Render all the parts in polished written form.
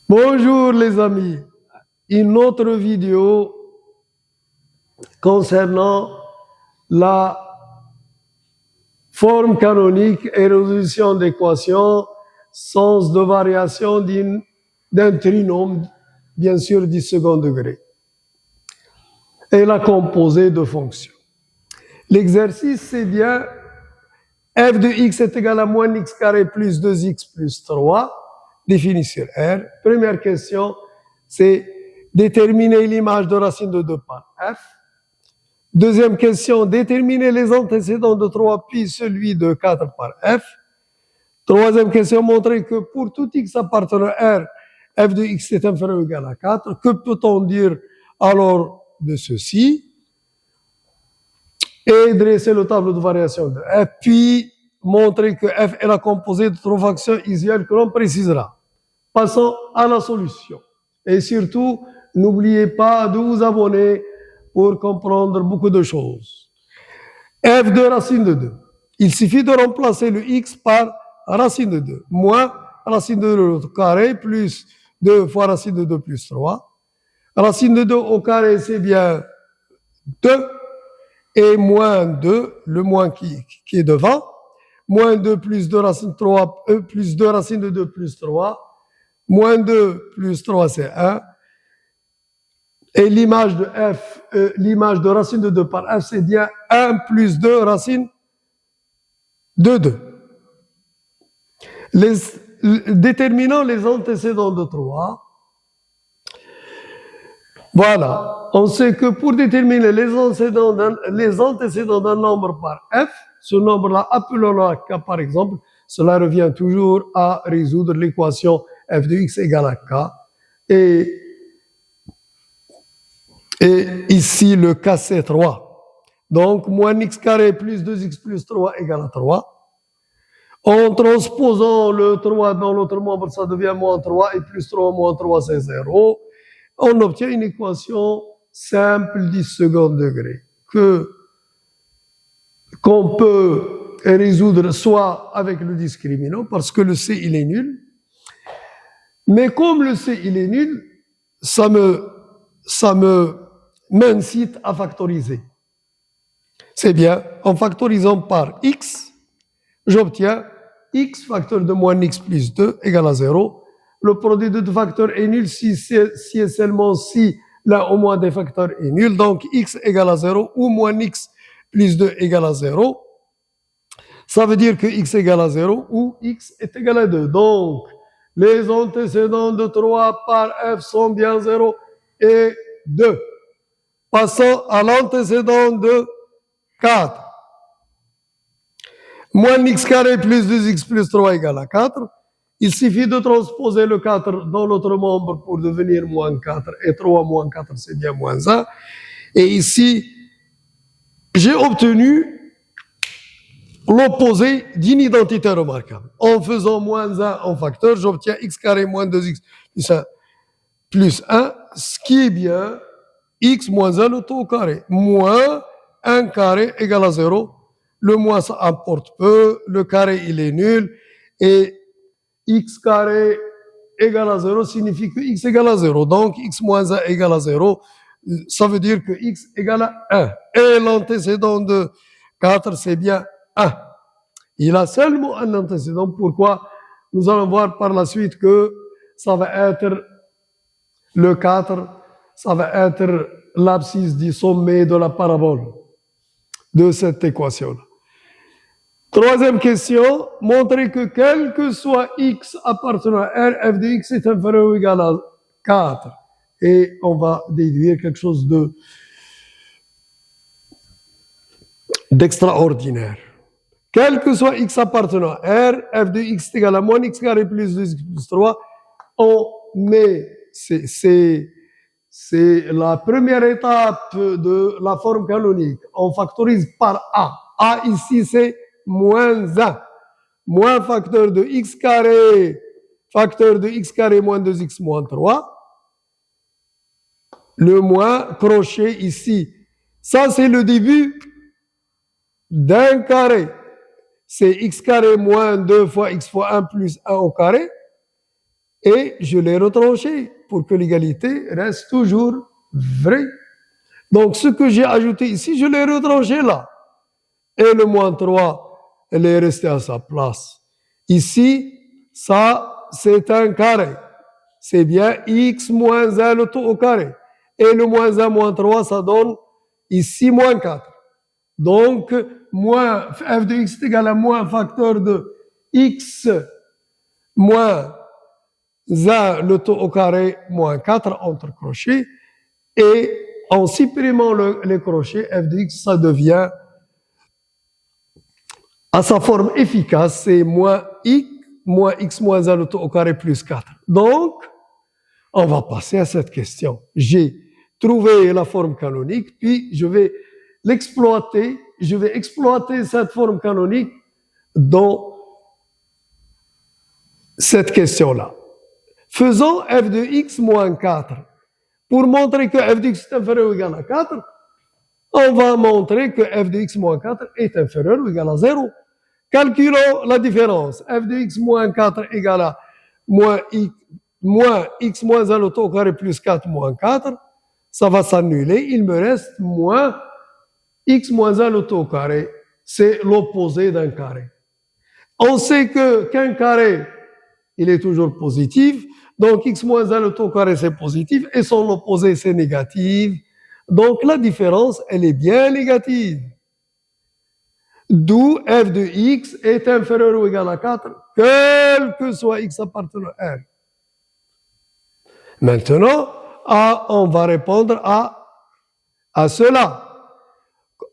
Bonjour les amis, une autre vidéo concernant la forme canonique et résolution d'équations, sens de variation d'un trinôme, bien sûr du second degré, et la composée de fonctions. L'exercice, c'est bien f de x est égal à moins x carré plus 2x plus 3, défini sur R. Première question, c'est déterminer l'image de racine de 2 par f. Deuxième question, déterminer les antécédents de 3 puis celui de 4 par f. Troisième question, montrer que pour tout x appartenant à R, f de x est inférieur ou égal à 4. Que peut-on dire alors de ceci? Et dresser le tableau de variation de f, puis montrer que f est la composée de trois fonctions usuelles que l'on précisera. Passons à la solution. Et surtout, n'oubliez pas de vous abonner pour comprendre beaucoup de choses. f de racine de 2. Il suffit de remplacer le x par racine de 2, moins racine de 2 au carré, plus 2 fois racine de 2 plus 3. Racine de 2 au carré, c'est bien 2, et moins 2, le moins qui est devant, moins 2 plus 2 racine de 3, plus 2 racine de 2 plus 3, moins 2 plus 3, c'est 1. Et l'image de f, l'image de racine de 2 par f, c'est bien 1 plus 2 racine de 2. Déterminant les antécédents de 3, voilà, on sait que pour déterminer les antécédents d'un nombre par f, ce nombre-là, appelons-le k par exemple, cela revient toujours à résoudre l'équation f de x égale à k. Et ici, le k c'est 3. Donc, moins x carré plus 2x plus 3 égale à 3. En transposant le 3 dans l'autre membre, ça devient moins 3, et plus 3 moins 3, c'est 0. On obtient une équation simple du second degré qu'on peut résoudre soit avec le discriminant, parce que le c, il est nul. Mais comme le c, il est nul, ça m'incite à factoriser. C'est bien, en factorisant par x, j'obtiens x facteur de moins x plus 2 égale à 0. Le produit de deux facteurs est nul si et seulement si là au moins des facteurs est nul. Donc x égale à 0 ou moins x plus 2 égale à 0. Ça veut dire que x égale à 0 ou x est égal à 2. Donc les antécédents de 3 par f sont bien 0 et 2. Passons à l'antécédent de 4. Moins x carré plus 2x plus 3 égale à 4. Il suffit de transposer le 4 dans l'autre membre pour devenir moins 4. Et 3 moins 4, c'est bien moins 1. Et ici, j'ai obtenu l'opposé d'une identité remarquable. En faisant moins 1 en facteur, j'obtiens x carré moins 2x plus 1, ce qui est bien x moins 1 le tout au carré, moins 1 carré égale à 0. Le moins, ça importe peu. Le carré, il est nul. Et x carré égale à 0 signifie que x égale à 0. Donc, x moins 1 égale à 0. Ça veut dire que x égale à 1. Et l'antécédent de 4, c'est bien 1. Il a seulement un antécédent. Pourquoi? Nous allons voir par la suite que ça va être le 4, ça va être l'abscisse du sommet de la parabole de cette équation-là. Troisième question, montrer que quel que soit x appartenant à R, f de x est inférieur ou égal à 4. Et on va déduire quelque chose d'extraordinaire. Quel que soit x appartenant à R, f de x est égal à moins x carré plus 2x plus 3, on met, c'est la première étape de la forme canonique. On factorise par A. A ici, c'est moins 1. Moins facteur de x carré moins 2x moins 3. Le moins crochet ici. Ça, c'est le début d'un carré. C'est x carré moins 2 fois x fois 1 plus 1 au carré. et je l'ai retranché pour que l'égalité reste toujours vraie. Donc, ce que j'ai ajouté ici, je l'ai retranché là. Et le moins 3, elle est restée à sa place. Ici, ça, c'est un carré. C'est bien x moins 1 le tout au carré. Et le moins 1 moins 3, ça donne ici moins 4. Donc, moins f de x est égal à moins facteur de x moins 1 le tout au carré moins 4 entre crochets. Et en supprimant les crochets, f de x, ça devient à sa forme efficace, c'est moins x moins 1 le tout au carré plus 4. Donc, on va passer à cette question. J'ai trouvé la forme canonique, puis je vais l'exploiter. Je vais exploiter cette forme canonique dans cette question-là. Faisons f de x moins 4. Pour montrer que f de x est inférieur ou égal à 4, on va montrer que f de x moins 4 est inférieur ou égal à 0. Calculons la différence. F de x moins 4 égale à moins x moins 1 au tout au carré plus 4 moins 4. Ça va s'annuler. Il me reste moins x moins 1 au tout au carré. C'est l'opposé d'un carré. On sait qu'un carré, il est toujours positif. Donc, x moins 1 au tout au carré, c'est positif. Et son opposé, c'est négatif. Donc, la différence, elle est bien négative. D'où f de x est inférieur ou égal à 4, quel que soit x appartenant à R. Maintenant, on va répondre à cela.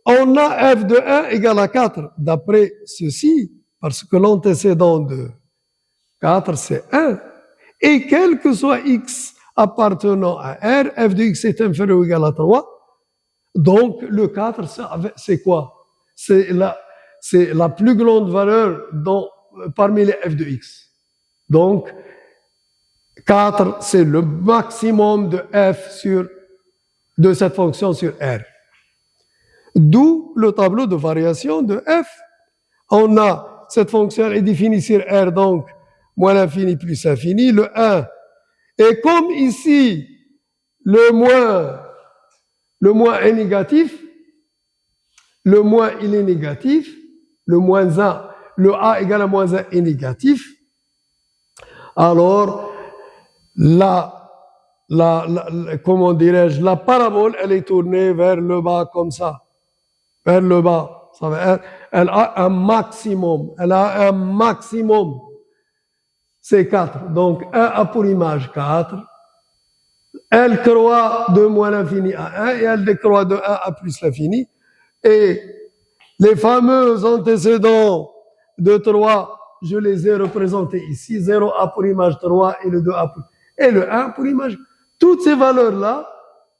On a f de 1 égal à 4 d'après ceci, parce que l'antécédent de 4, c'est 1. Et quel que soit x appartenant à R, f de x est inférieur ou égal à 3. Donc, le 4, c'est quoi? C'est la plus grande valeur parmi les f de x. Donc, 4, c'est le maximum de f de cette fonction sur R. D'où le tableau de variation de f. On a cette fonction est définie sur R, donc moins l'infini plus l'infini, le 1. Et comme ici, le moins est négatif, le moins il est négatif, le moins 1, le a égale à moins 1 est négatif, alors comment dirais-je, la parabole, elle est tournée vers le bas comme ça, vers le bas. Ça veut dire, elle a un maximum, c'est 4. Donc 1 a pour image 4. Elle croît de moins l'infini à 1 et elle décroît de 1 à plus l'infini. Et les fameux antécédents de 3, je les ai représentés ici. 0 a pour image 3 et le 2 a pour... Et le 1 pour image. Toutes ces valeurs-là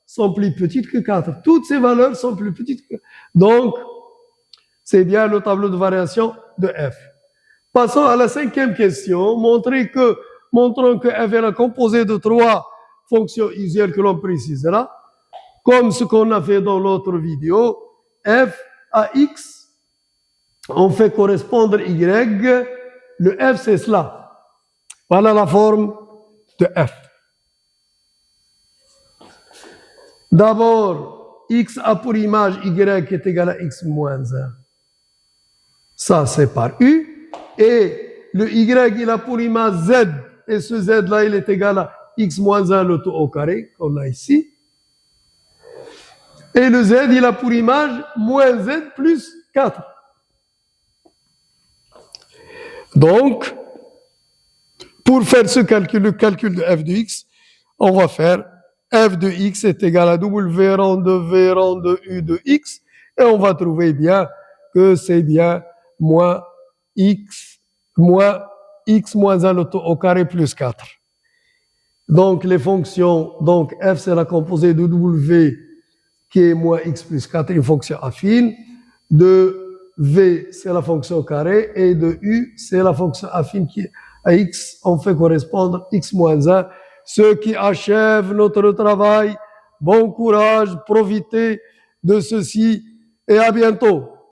sont plus petites que 4. Toutes ces valeurs sont plus petites que... Donc, c'est bien le tableau de variation de f. Passons à la 5e question. Montrons que f est la composée de 3 fonctions usuelles que l'on précisera. Comme ce qu'on a fait dans l'autre vidéo, f à x, on fait correspondre y, le f c'est cela. Voilà la forme de f. D'abord, x a pour image y est égal à x moins 1. Ça c'est par u. Et le y il a pour image z. Et ce z là il est égal à x moins 1 le tout au carré, qu'on a ici. Et le z, il a pour image moins z plus 4. Donc, pour faire ce calcul, le calcul de f de x, on va faire f de x est égal à w rang de v rang de u de x, et on va trouver bien que c'est bien moins x moins 1 au carré plus 4. Donc, les fonctions, donc f c'est la composée de w qui est moins x plus 4, une fonction affine, de v, c'est la fonction carré, et de u, c'est la fonction affine qui est à x, on fait correspondre x moins 1, ce qui achève notre travail. Bon courage, profitez de ceci, et à bientôt.